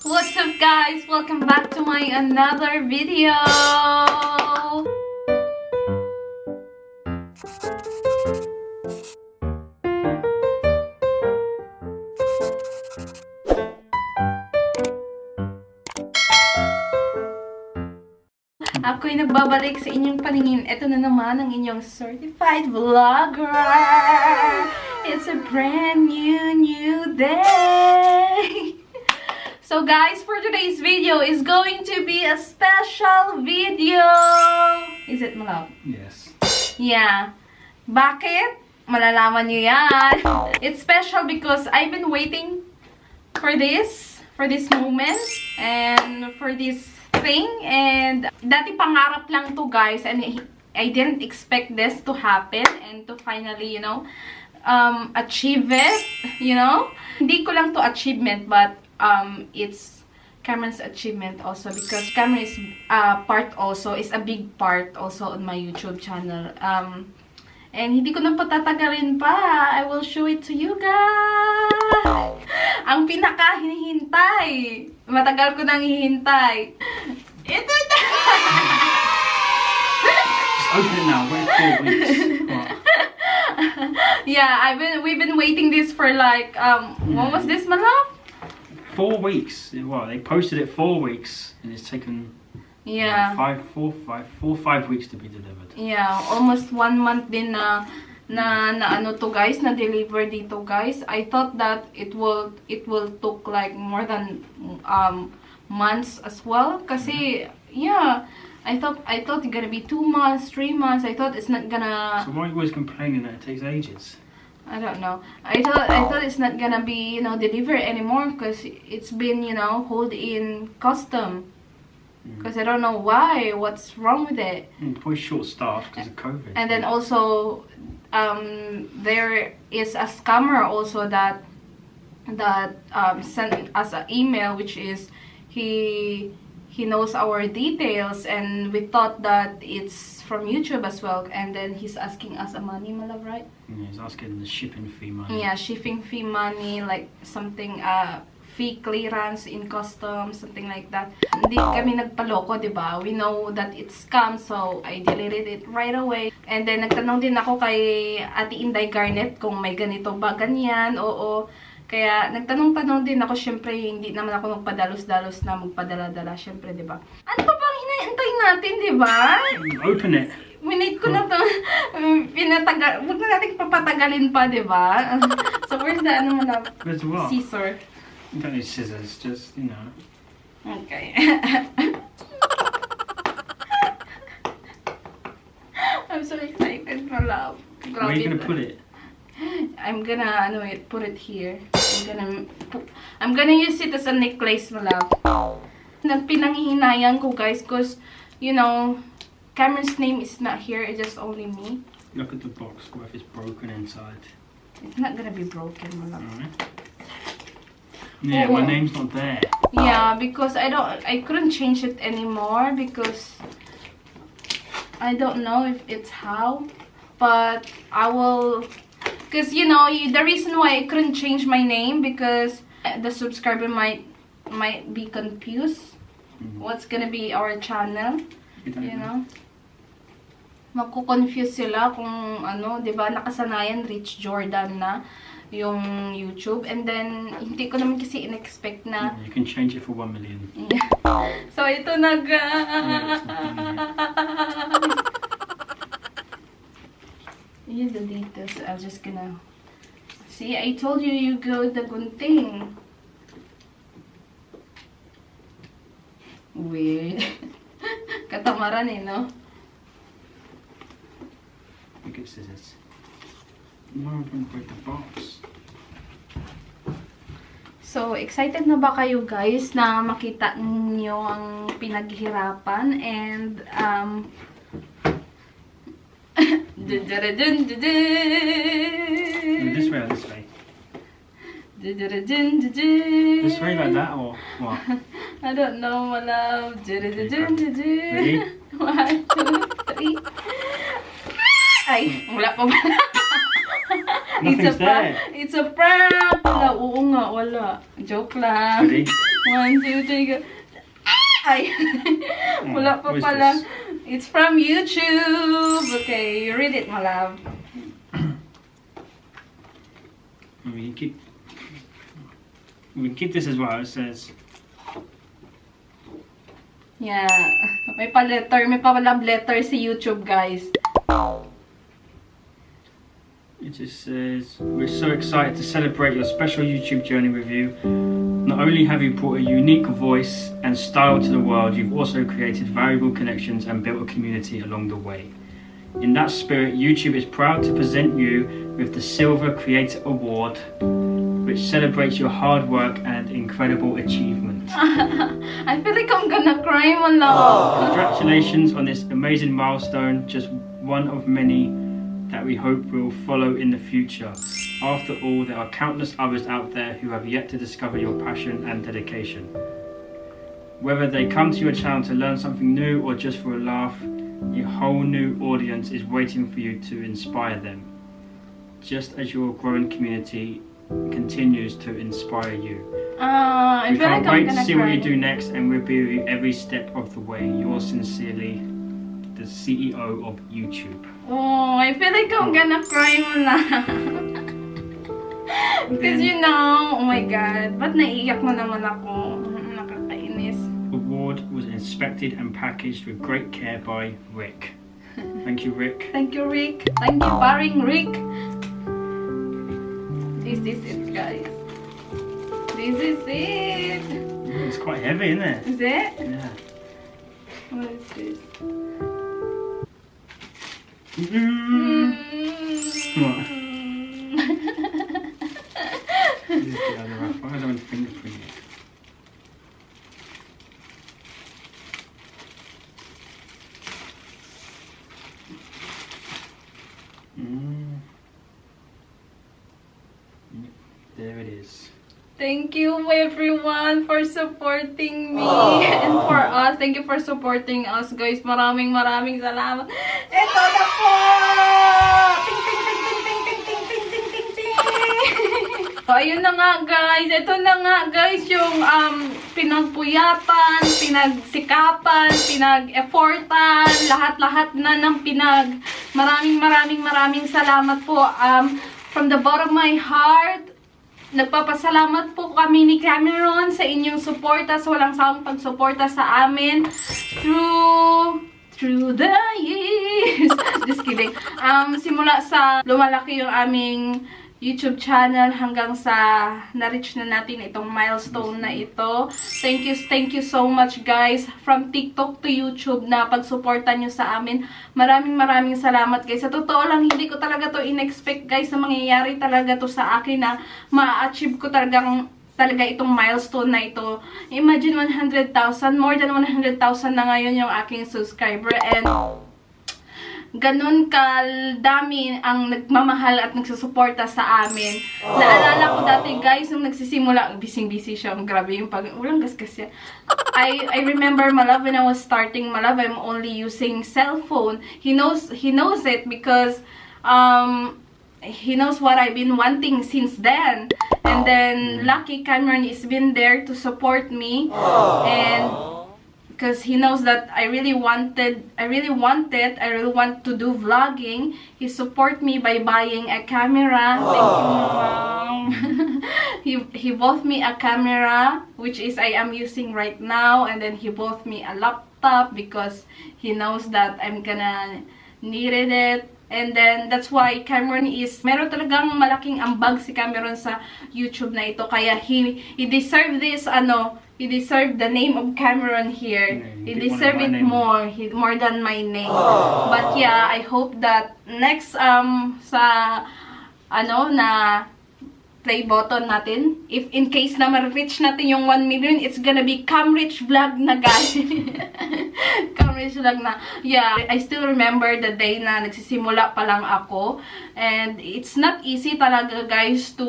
What's up guys? Welcome back to my another video. Ako'y nagbabalik sa inyong paningin. Ito na naman ang inyong certified vlogger. It's a brand new day. So guys, for today's video is going to be a special video. Is it, my love? Yes. Yeah. Bakit? Malalaman nyo yan. It's special because I've been waiting for this moment, and for this thing. And dati pangarap lang to guys, and I didn't expect this to happen and to finally, achieve it, Hindi ko lang to achievement, but it's Cameron's achievement also, because Cameron is is a big part also on my YouTube channel. And hindi ko na patatagalin pa. I will show it to you guys. Ang pinakahihintay. Matagal ko nang hihintay. Ito na! Open it now. Wait 4 weeks. What? Yeah, we've been waiting this for like what was this, my love? 4 weeks. Well, they posted it 4 weeks, and it's taken 4 or 5 weeks to be delivered. Yeah, almost 1 month din na ano to guys, na deliver dito guys. I thought that it will took like more than months as well, kasi yeah, I thought it's gonna be 2 months, 3 months. I thought it's not gonna. So why are you always complaining that it takes ages? I don't know. I thought it's not gonna be delivered anymore, because it's been hold in custom. Because I don't know why. What's wrong with it? Probably short-staffed because of COVID. And then also, there is a scammer also that sent us an email, which is he knows our details, and we thought that it's from YouTube as well. And then he's asking us a money, my love, right? Yeah, he's asking the shipping fee money. Yeah, shipping fee money, like something, fee clearance in customs, something like that. Hindi kami nagpaloko, diba? We know that it's scam, so I deleted it right away. And then nagtanong din ako kay Ate Inday Garnet kung may ganito ba, ganyan, oo. Kaya nagtanong-tanong din ako, syempre hindi naman ako magpadalos-dalos na magpadala-dala, syempre, diba? Ano pa bang hinahintay natin, diba? Open it. Minute ko na to, huwag na natin papatagalin pa, diba? So where's the, Where's what? scissor? You don't need scissors, just, Okay. I'm so excited, my love. Where are you gonna put it? I'm gonna put it here. I'm gonna use it as a necklace, my love. Pinanghihinayan ko guys, cause Cameron's name is not here. It's just only me. Look at the box. What if it's broken inside? It's not gonna be broken, my love. Alright. Yeah, my name's not there. Yeah, because I couldn't change it anymore, because I don't know if it's how, but I will, because the reason why I couldn't change my name, because the subscriber might be confused. What's gonna be our channel, Makukonfuse sila kung diba, nakasanayan Ritch Jordan na yung YouTube, and then hindi ko naman kasi in-expect na you can change it for 1 million. So ito na guys. Here's the details. I'm just gonna see. I told you go the gunting. Weird. Katamaran no? You get scissors. No, I'm gonna break the box. So, excited na ba kayo guys na makita niyo ang pinaghirapan, and This way or this way? This way like that, or what? I don't know, my love. Ready? 1, 2, 3. Ay, wala pa ba? Nothing's there. It's a prank. Wala, oo nga, wala. Joke lang. Ready? 1, 2, 3, go. Ay! Wala pa pala. It's from YouTube. Okay, you read it, my love. We can keep this as well. It says. Yeah. May pa-letter. May pa-love letter si YouTube, guys. It just says, we're so excited to celebrate your special YouTube journey with you. Not only have you brought a unique voice and style to the world, you've also created valuable connections and built a community along the way. In that spirit, YouTube is proud to present you with the Silver Creator Award, which celebrates your hard work and incredible achievement. I feel like I'm gonna cry, my love. Congratulations on this amazing milestone, just one of many that we hope will follow in the future. After all, there are countless others out there who have yet to discover your passion and dedication. Whether they come to your channel to learn something new or just for a laugh, your whole new audience is waiting for you to inspire them, just as your growing community continues to inspire you. We can't wait to see what you do next, and we'll be with you every step of the way. Yours sincerely, the CEO of YouTube. Oh, I feel like I'm gonna cry, muna. Because you know, oh my God, ba't naiiyak mo naman ako? Nakakainis. The award was inspected and packaged with great care by Rick. Thank you, Rick. Thank you, Rick. Thank you, paring Rick. This is it, guys. This is it. It's quite heavy, isn't it? Is it? Yeah. What is this? What? This is the other rough one. I don't want to fingerprint it. There it is. Thank you everyone for supporting me and for us. Thank you for supporting us, guys. Maraming salamat. Ito na po! Ting ting ting ting ting ting ting ting ting ting ting. So, ayun na nga, guys. Ito na nga, guys, yung pinagpuyatan, pinagsikapan, pinag-effortan, lahat-lahat na ng Maraming salamat po. From the bottom of my heart, nagpapasalamat po kami ni Cameron sa inyong suporta, sa walang sawang pagsuporta sa amin through the years. Just kidding. Simula sa lumalaki yung aming YouTube channel hanggang sa na-reach na natin itong milestone na ito. Thank you so much, guys. From TikTok to YouTube na pagsuporta nyo sa amin. Maraming salamat, guys. Sa totoo lang, hindi ko talaga to in-expect, guys, na mangyayari talaga to sa akin na ma-achieve ko talaga itong milestone na ito. Imagine 100,000, more than 100,000 na ngayon yung aking subscriber, and ganun kadami ang nagmamahal at nagsusuporta sa amin. Naalala ko dati, guys, nung nagsisimula, busy siya, grabe yung walang gasgas siya. I remember, my love, when I was starting, my love, I'm only using cellphone. He knows it because he knows what I've been wanting since then. And then, lucky Cameron has been there to support me. And because he knows that I really want to do vlogging. He support me by buying a camera. Thank you, Mom. He bought me a camera, which is I am using right now, and then he bought me a laptop because he knows that I'm gonna need it. And then, that's why Cameron meron talagang malaking ambag si Cameron sa YouTube na ito. Kaya, he deserve this, he deserved the name of Cameron here. He deserved it more than my name. But yeah, I hope that next na play button natin, if in case na ma-reach natin yung 1 million, it's gonna be Camritchvlog na, guys. Camritchvlog na. Yeah, I still remember the day na nagsisimula pa lang ako, and it's not easy talaga, guys, to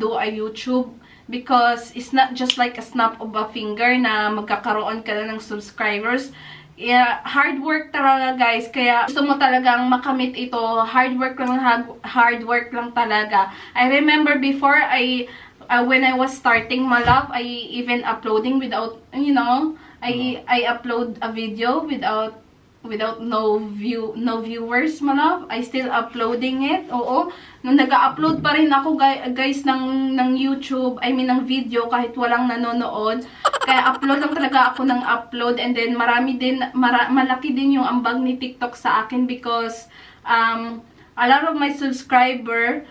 do a YouTube. Because it's not just like a snap of a finger na magkakaroon ka na ng subscribers. Yeah, hard work talaga guys. Kaya gusto mo talagang makamit ito. Hard work lang talaga. I remember before when I was starting my love, I even uploading without, you know, I upload a video without no viewers, my love. I still uploading it. Oo. Nung nag-upload pa rin ako guys ng YouTube, I mean ng video kahit walang nanonood. Kaya upload lang talaga ako ng upload, and then malaki din yung ambag ni TikTok sa akin because a lot of my subscriber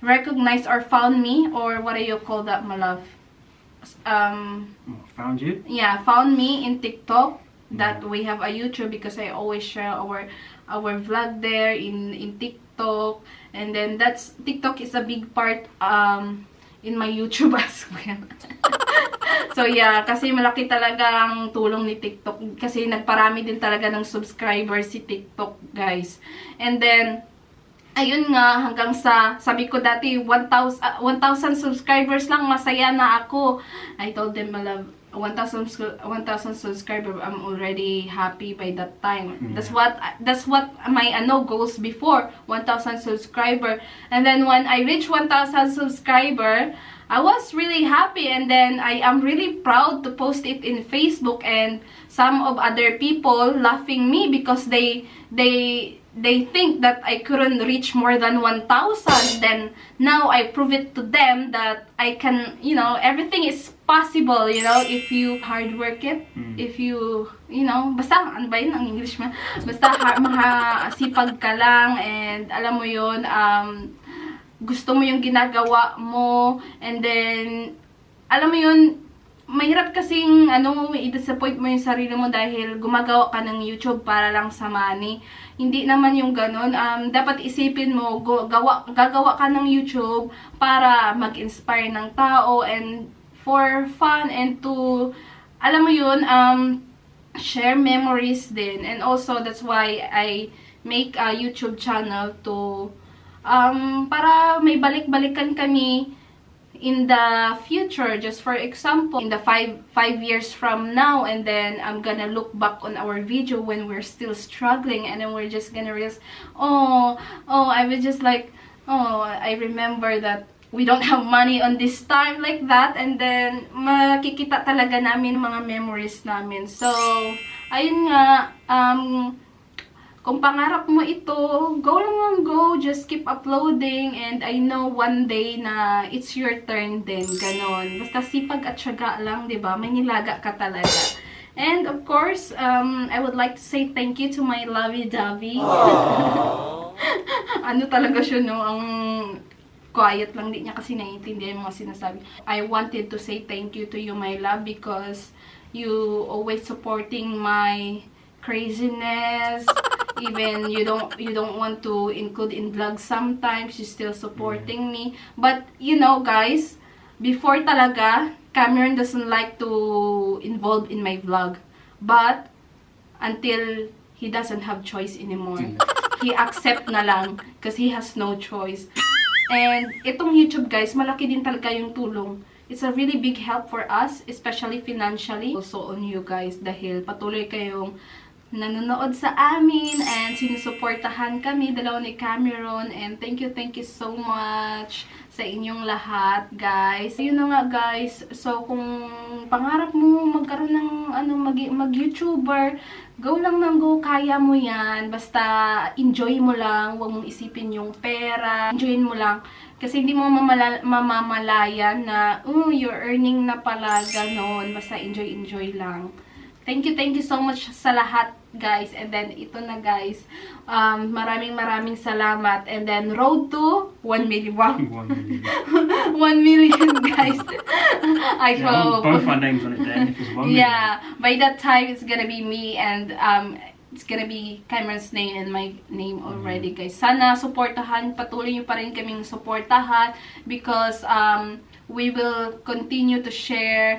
recognized or found me, or what do you call that, my love? Found you? Yeah, found me in TikTok. That we have a YouTube because I always share our vlog there in TikTok, and then TikTok is a big part in my YouTube as well. So yeah, kasi malaki talaga ang tulong ni TikTok kasi nagparami din talaga ng subscribers si TikTok, guys. And then ayun nga, hanggang sa, sabi ko dati, 1,000 subscribers lang, masaya na ako. I told them, my love, 1,000 subscribers, I'm already happy by that time. Yeah. That's what my goals before, 1,000 subscriber. And then when I reached 1,000 subscriber, I was really happy, and then I am really proud to post it in Facebook, and some of other people laughing me because they think that I couldn't reach more than 1,000. Then now I prove it to them that I can, you know, everything is possible, you know, if you hard work it, if you know, basta, ano ba yun ang English man? Basta sipag ka lang, and alam mo yun, gusto mo yung ginagawa mo, and then, alam mo yun, mahirap kasing, i-disappoint mo yung sarili mo dahil gumagawa ka ng YouTube para lang sa money. Hindi naman yung ganun. Dapat isipin mo, gagawa ka ng YouTube para mag-inspire ng tao, and for fun, and to, alam mo yun, share memories din. And also, that's why I make a YouTube channel to, para may balik-balikan kami in the future. Just for example, in the 5 years from now, and then I'm gonna look back on our video when we're still struggling, and then we're just gonna realize, I was just like, I remember that we don't have money on this time, like that, and then makikita talaga namin mga memories namin. So ayun nga, kung pangarap mo ito, go lang, go. Just keep uploading. And I know one day na it's your turn din. Ganon. Basta sipag at syaga lang, diba? May nilaga ka talaga. And of course, I would like to say thank you to my lovey-dovey. Ano talaga siya, no? Ang quiet lang. Di niya kasi naiintindihan yung mga sinasabi. I wanted to say thank you to you, my love, because you always supporting my craziness. Even you don't want to include in vlogs sometimes, you still supporting me. But you know guys, before talaga, Cameron doesn't like to involve in my vlog. But until he doesn't have choice anymore, he accept na lang because he has no choice. And itong YouTube guys, malaki din talaga yung tulong. It's a really big help for us, especially financially. Also on you guys, dahil patuloy kayong nanonood sa amin and sinusuportahan kami, dalawa ni Cameron, and thank you so much sa inyong lahat, guys. Yun na nga, guys. So, kung pangarap mo magkaroon ng mag-YouTuber, go lang ng go, kaya mo yan. Basta enjoy mo lang, huwag mong isipin yung pera. Enjoyin mo lang. Kasi hindi mo mamamalayan na, you're earning na pala, ganon. Basta enjoy lang. Thank you so much sa lahat, guys. And then, ito na, guys. Maraming salamat. And then, road to 1 million. Wow. 1 million, guys. I hope. Both our names on it then, if it's 1 million. Yeah. By that time, it's gonna be me and it's gonna be Cameron's name and my name already, guys. Sana supportahan, patuloy nyo pa rin kaming supportahan because we will continue to share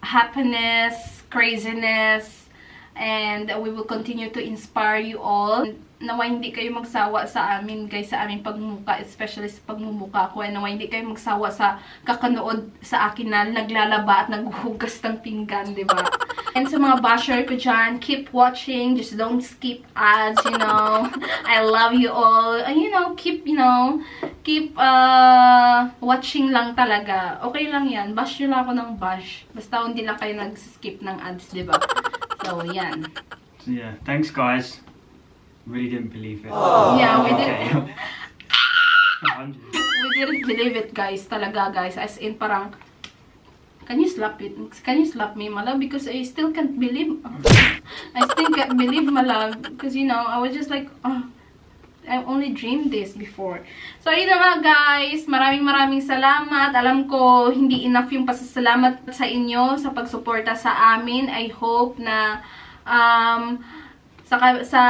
happiness, craziness, and we will continue to inspire you all. Nawa hindi kayo magsawa sa amin, guys, sa aming pagmumuka, especially sa pagmumuka ko. And nawa hindi kayo magsawa sa kakanood sa akin na naglalaba at naghuhugas ng pinggan, di ba? And sa mga basher ko dyan, keep watching. Just don't skip ads, you know. I love you all. And you know, keep watching lang talaga. Okay lang yan. Bash nyo lang ako ng bash. Basta hindi lang kayo nag-skip ng ads, diba? So, yan. So yeah, thanks guys. Really didn't believe it. Yeah, we Okay. We didn't believe it, guys. Talaga, guys. As in, parang, can you slap it? Can you slap me, my love? Because I still can't believe. I still can't believe, my love. Because, you know, I was just like, oh, I only dreamed this before. So, ayun na nga, guys. Maraming salamat. Alam ko, hindi enough yung pasasalamat sa inyo sa pagsuporta sa amin. I hope na, sa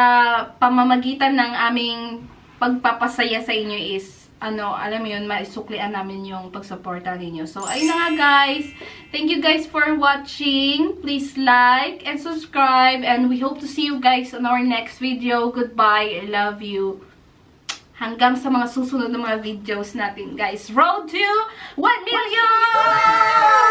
pamamagitan ng aming pagpapasaya sa inyo is, alam mo yun, maisuklian namin yung pagsuporta ninyo. So, ayun na nga, guys. Thank you, guys, for watching. Please like and subscribe. And we hope to see you, guys, on our next video. Goodbye. I love you. Hanggang sa mga susunod na mga videos natin, guys. Road to 1 million!